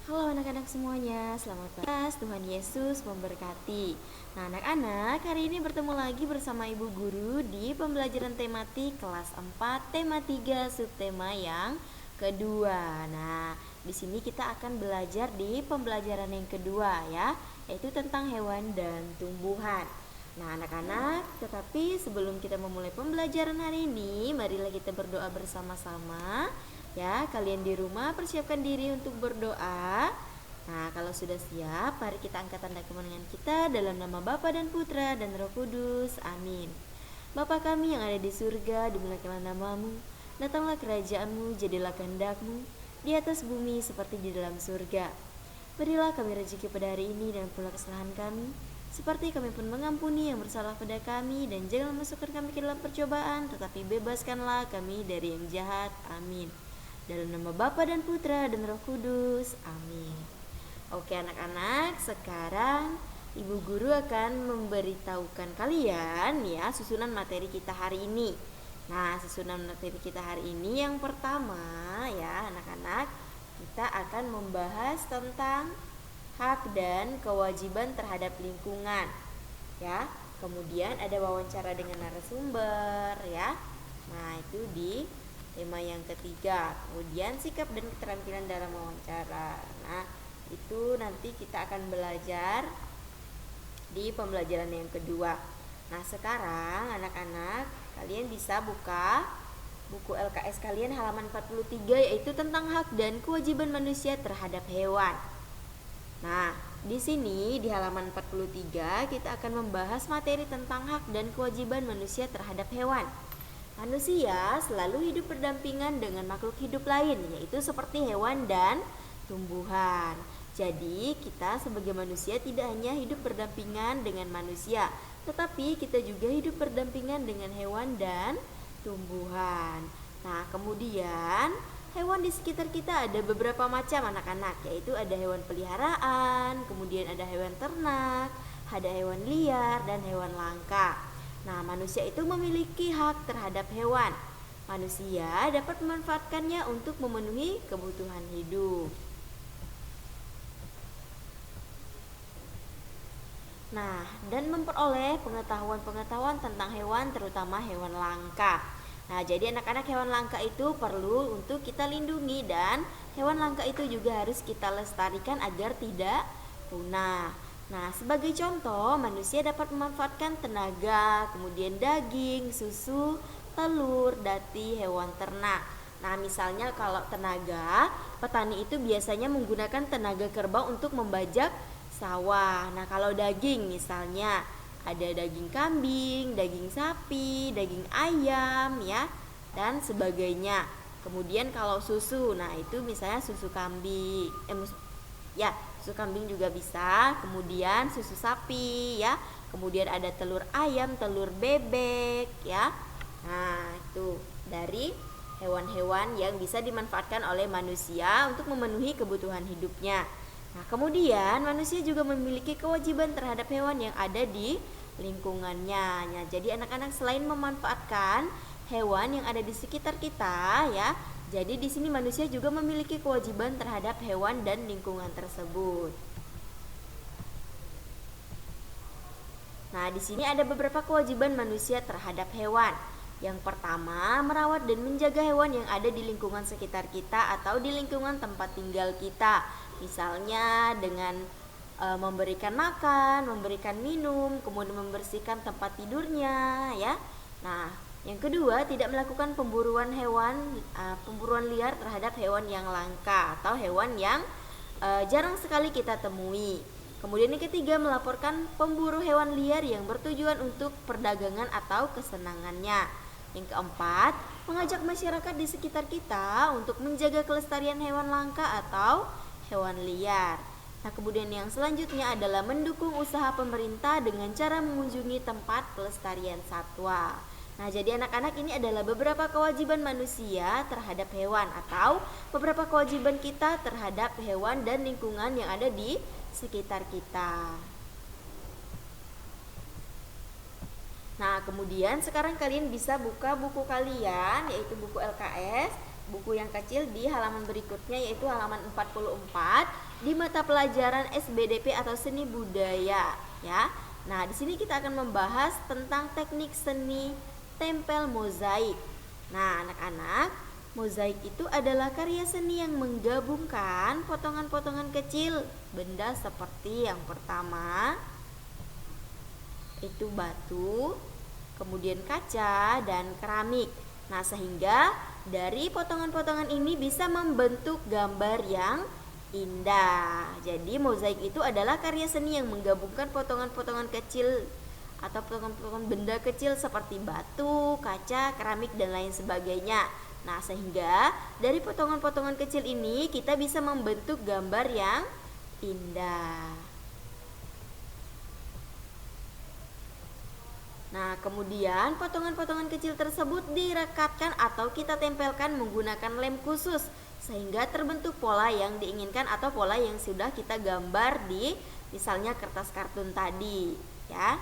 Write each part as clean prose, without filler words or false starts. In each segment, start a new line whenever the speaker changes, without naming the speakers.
Halo anak-anak semuanya, selamat pagi. Tuhan Yesus memberkati. Nah anak-anak, hari ini bertemu lagi bersama Ibu Guru di pembelajaran tematik kelas 4, tema 3, subtema yang kedua. Nah, di sini kita akan belajar di pembelajaran yang kedua ya, yaitu tentang hewan dan tumbuhan. Nah anak-anak, tetapi sebelum kita memulai pembelajaran hari ini, marilah kita berdoa bersama-sama. Ya, kalian di rumah persiapkan diri untuk berdoa. Nah, kalau sudah siap, mari kita angkat tanda kemenangan kita dalam nama Bapa dan Putra dan Roh Kudus. Amin. Bapa kami yang ada di surga, dimuliakanlah namamu. Datanglah kerajaanmu, jadilah kehendakmu di atas bumi seperti di dalam surga. Berilah kami rezeki pada hari ini dan ampunilah kesalahan kami, seperti kami pun mengampuni yang bersalah pada kami, dan jangan masukkan kami ke dalam percobaan, tetapi bebaskanlah kami dari yang jahat. Amin. Dalam nama Bapa dan Putra dan Roh Kudus. Amin. Oke anak-anak, sekarang Ibu Guru akan memberitahukan kalian ya susunan materi kita hari ini. Nah, susunan materi kita hari ini yang pertama ya anak-anak, kita akan membahas tentang hak dan kewajiban terhadap lingkungan. Ya, kemudian ada wawancara dengan narasumber ya. Nah, itu di tema yang ketiga. Kemudian sikap dan keterampilan dalam wawancara. Nah, itu nanti kita akan belajar di pembelajaran yang kedua. Nah, sekarang anak-anak, kalian bisa buka buku LKS kalian halaman 43, yaitu tentang hak dan kewajiban manusia terhadap hewan. Nah, di sini di halaman 43 kita akan membahas materi tentang hak dan kewajiban manusia terhadap hewan. Manusia selalu hidup berdampingan dengan makhluk hidup lain, yaitu seperti hewan dan tumbuhan. Jadi, kita sebagai manusia tidak hanya hidup berdampingan dengan manusia, tetapi kita juga hidup berdampingan dengan hewan dan tumbuhan. Nah, kemudian hewan di sekitar kita ada beberapa macam anak-anak, yaitu ada hewan peliharaan, kemudian ada hewan ternak, ada hewan liar, dan hewan langka. Nah, manusia itu memiliki hak terhadap hewan. Manusia dapat memanfaatkannya untuk memenuhi kebutuhan hidup. Nah, dan memperoleh pengetahuan-pengetahuan tentang hewan, terutama hewan langka. Nah, jadi anak-anak, hewan langka itu perlu untuk kita lindungi, dan hewan langka itu juga harus kita lestarikan agar tidak punah. Nah, sebagai contoh, manusia dapat memanfaatkan tenaga, kemudian daging, susu, telur, dati hewan ternak. Nah, misalnya kalau tenaga, petani itu biasanya menggunakan tenaga kerbau untuk membajak sawah. Nah, kalau daging misalnya ada daging kambing, daging sapi, daging ayam ya, dan sebagainya. Kemudian kalau susu, nah itu misalnya susu kambing. Susu kambing juga bisa, kemudian susu sapi ya, kemudian ada telur ayam, telur bebek ya. Nah, itu dari hewan-hewan yang bisa dimanfaatkan oleh manusia untuk memenuhi kebutuhan hidupnya. Nah, kemudian manusia juga memiliki kewajiban terhadap hewan yang ada di lingkungannya. Nah, jadi anak-anak, selain memanfaatkan hewan yang ada di sekitar kita ya, jadi di sini manusia juga memiliki kewajiban terhadap hewan dan lingkungan tersebut. Nah, di sini ada beberapa kewajiban manusia terhadap hewan. Yang pertama, merawat dan menjaga hewan yang ada di lingkungan sekitar kita atau di lingkungan tempat tinggal kita. Misalnya dengan memberikan makan, memberikan minum, kemudian membersihkan tempat tidurnya ya. Nah, yang kedua, tidak melakukan pemburuan liar terhadap hewan yang langka atau hewan yang jarang sekali kita temui. Kemudian yang ketiga, melaporkan pemburu hewan liar yang bertujuan untuk perdagangan atau kesenangannya. Yang keempat, mengajak masyarakat di sekitar kita untuk menjaga kelestarian hewan langka atau hewan liar. Nah, kemudian yang selanjutnya adalah mendukung usaha pemerintah dengan cara mengunjungi tempat pelestarian satwa. Nah, jadi anak-anak, ini adalah beberapa kewajiban manusia terhadap hewan atau beberapa kewajiban kita terhadap hewan dan lingkungan yang ada di sekitar kita. Nah, kemudian sekarang kalian bisa buka buku kalian, yaitu buku LKS, buku yang kecil di halaman berikutnya, yaitu halaman 44. di mata pelajaran SBDP atau seni budaya ya. Nah, di sini kita akan membahas tentang teknik seni tempel mozaik. Nah, anak-anak, mozaik itu adalah karya seni yang menggabungkan potongan-potongan kecil benda seperti yang pertama itu batu, kemudian kaca dan keramik. Nah, sehingga dari potongan-potongan ini bisa membentuk gambar yang indah. Jadi mozaik itu adalah karya seni yang menggabungkan potongan-potongan kecil atau potongan-potongan benda kecil seperti batu, kaca, keramik dan lain sebagainya. Nah, sehingga dari potongan-potongan kecil ini kita bisa membentuk gambar yang indah. Nah, kemudian potongan-potongan kecil tersebut direkatkan atau kita tempelkan menggunakan lem khusus sehingga terbentuk pola yang diinginkan atau pola yang sudah kita gambar di misalnya kertas kartun tadi, ya.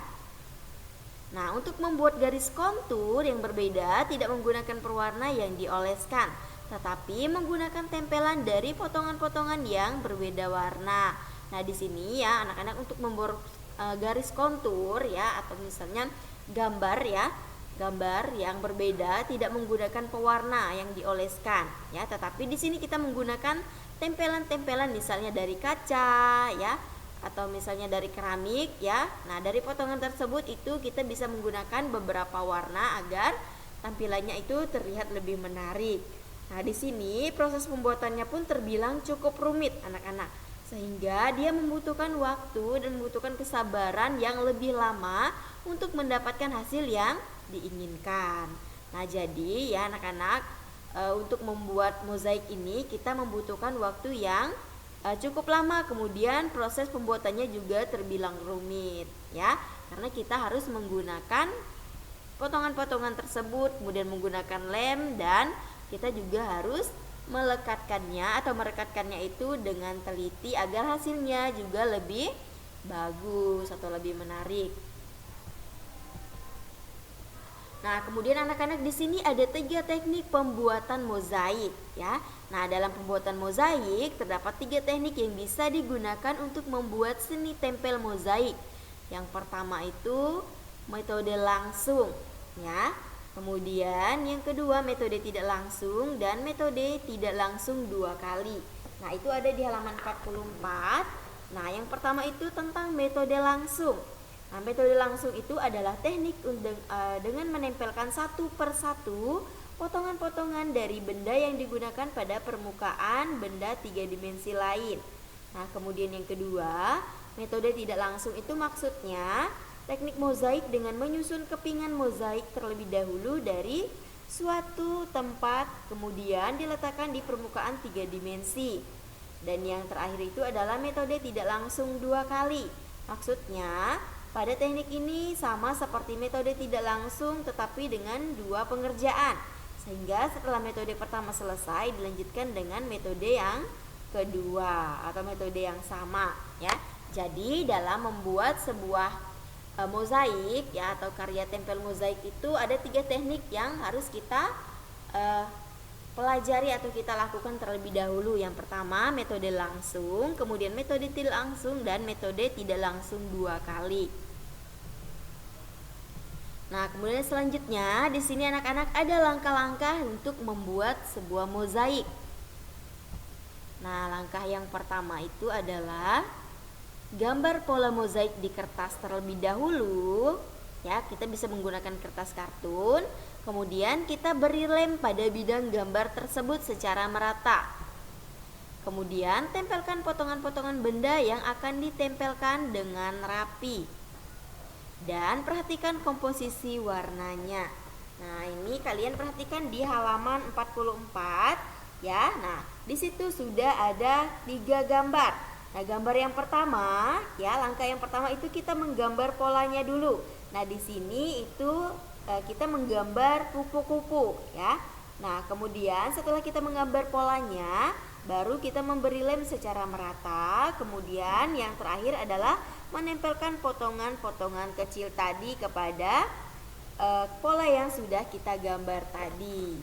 Nah, untuk membuat garis kontur yang berbeda tidak menggunakan pewarna yang dioleskan, tetapi menggunakan tempelan dari potongan-potongan yang berbeda warna. Nah, di sini ya anak-anak untuk membuat garis kontur ya atau misalnya gambar yang berbeda tidak menggunakan pewarna yang dioleskan ya, tetapi di sini kita menggunakan tempelan-tempelan misalnya dari kaca ya atau misalnya dari keramik ya. Nah, dari potongan tersebut itu kita bisa menggunakan beberapa warna agar tampilannya itu terlihat lebih menarik. Nah, di sini proses pembuatannya pun terbilang cukup rumit anak-anak, sehingga dia membutuhkan waktu dan membutuhkan kesabaran yang lebih lama untuk mendapatkan hasil yang diinginkan. Nah, jadi ya anak-anak, untuk membuat mozaik ini kita membutuhkan waktu yang cukup lama, kemudian proses pembuatannya juga terbilang rumit ya, karena kita harus menggunakan potongan-potongan tersebut, kemudian menggunakan lem dan kita juga harus melekatkannya atau merekatkannya itu dengan teliti agar hasilnya juga lebih bagus atau lebih menarik. Nah, kemudian anak-anak di sini ada 3 teknik pembuatan mozaik ya. Nah, dalam pembuatan mozaik terdapat 3 teknik yang bisa digunakan untuk membuat seni tempel mozaik. Yang pertama itu metode langsung ya. Kemudian yang kedua metode tidak langsung dan metode tidak langsung 2 kali. Nah, itu ada di halaman 44. Nah, yang pertama itu tentang metode langsung. Nah, metode langsung itu adalah teknik dengan menempelkan satu persatu potongan-potongan dari benda yang digunakan pada permukaan benda 3 dimensi lain. Nah, kemudian yang kedua, metode tidak langsung itu maksudnya teknik mozaik dengan menyusun kepingan mozaik terlebih dahulu dari suatu tempat, kemudian diletakkan di permukaan 3 dimensi. Dan yang terakhir itu adalah metode tidak langsung 2 kali. Maksudnya, pada teknik ini sama seperti metode tidak langsung tetapi dengan 2 pengerjaan. Sehingga setelah metode pertama selesai dilanjutkan dengan metode yang kedua atau metode yang sama ya. Jadi dalam membuat sebuah mozaik ya atau karya tempel mozaik itu ada 3 teknik yang harus kita pelajari atau kita lakukan terlebih dahulu. Yang pertama metode langsung, kemudian metode tidak langsung dan metode tidak langsung 2 kali. Nah, kemudian selanjutnya di sini anak-anak ada langkah-langkah untuk membuat sebuah mozaik. Nah, langkah yang pertama itu adalah gambar pola mozaik di kertas terlebih dahulu. Ya, kita bisa menggunakan kertas kartun. Kemudian kita beri lem pada bidang gambar tersebut secara merata. Kemudian tempelkan potongan-potongan benda yang akan ditempelkan dengan rapi. Dan perhatikan komposisi warnanya. Nah, ini kalian perhatikan di halaman 44 ya. Nah, di situ sudah ada 3 gambar. Nah, gambar yang pertama ya, langkah yang pertama itu kita menggambar polanya dulu. Nah, di sini itu kita menggambar kupu-kupu ya. Nah, kemudian setelah kita menggambar polanya, baru kita memberi lem secara merata. Kemudian yang terakhir adalah menempelkan potongan-potongan kecil tadi kepada pola yang sudah kita gambar tadi.